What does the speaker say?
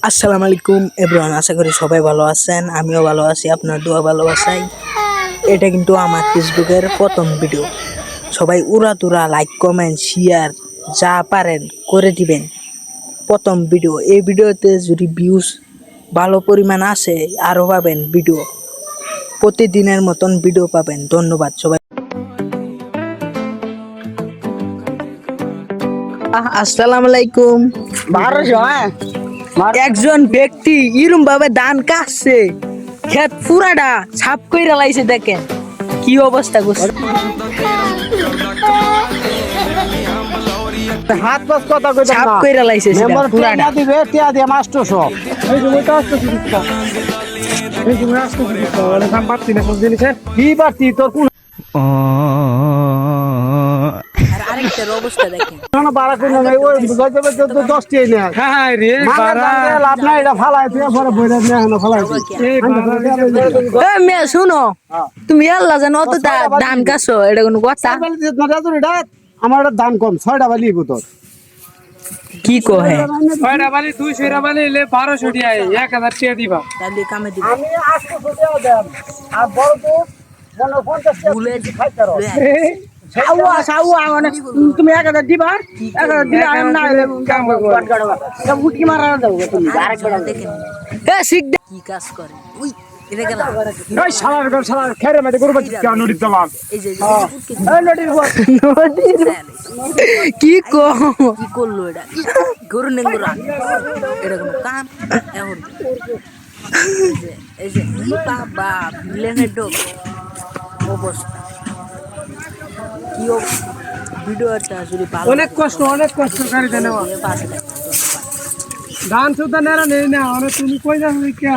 আসসালামু আলাইকুম এভরিওয়ান, আশা করি সবাই ভালো আছেন। আমিও ভালো আছি, আপনার দোয়া ভালোবাসাই। এটা কিন্তু আমার ফেসবুকের প্রথম ভিডিও। সবাই উড়াতুরা লাইক কমেন্ট শেয়ার যা পারেন করে দিবেন। প্রথম ভিডিও, এই ভিডিওতে যদি ভিউজ ভালো পরিমাণ আসে আরও পাবেন ভিডিও, প্রতিদিনের মতন ভিডিও পাবেন। ধন্যবাদ সবাই। আসসালামু আলাইকুম। একজন ব্যক্তি এরম ভাবে ধান কাটছে, ক্ষেত পুরাটা ছাপ কইরা লাইছে, দেখেন কি অবস্থা করছে। হাত পাস কথা কইতাম ছাপ না কইরা লাইছে সেটা মেম্বার পুরাটা। টিয়া দিবে টিয়া দিয়ে মাস্টারশো এই যে ওইটা আসছে দিচ্ছা এই যে আসছে দিচ্ছা মানে দাম বাড়তি না সব জিনিসের কি বাড়তি তোর কোন আর আরেকটার অবস্থা দেখেন। না বাড়া কোন নাই ওই গজবে তো 10 টি না হ্যাঁ রে বাড়া লাভ নাই এটা ফালাই তুই পরে বইরা নিয়ে আনো ফালাই এই এ মেয়ে শুনো, তুমি আল্লাহ জানো অত ধান কাছো, এটা কোনো কথা? আমার দাম কম 6টা বালি তোর কি কহে? 6টা বালি 200 বালি এলে 1200 টাকা 1000 টাকা দিবা। তাহলে কামে দিব। আমি 800 টাকা দেন আর বড় তো মনে 50 টাকা খাইতে রো সাউয়া মানে তুমি 1000 দিবা 1000 দিলে আমি না কাম করব উঠকি মারা দাও তুমি আরেকটা দেখেন এ শিখ কি কাজ করে। উই এটা গেল এই শালার ঘর শালার খেরে মেতে করব কি নড়ি দাও এই যে এই নড়ির ঘর কি করলো এটা? গরু নেঙ্গুরা এটা কোনো কাম এখন? এই যে বাবা ভিলেনের ডোক অবস্থা কি ভিডিওটা যদি ভালো অনেক কষ্ট করে দেওয়া পাশে থাকবেন। ধন্যবাদ। ধান সুদ্ধা নেরা নেই না, তুমি কই যাবে কে?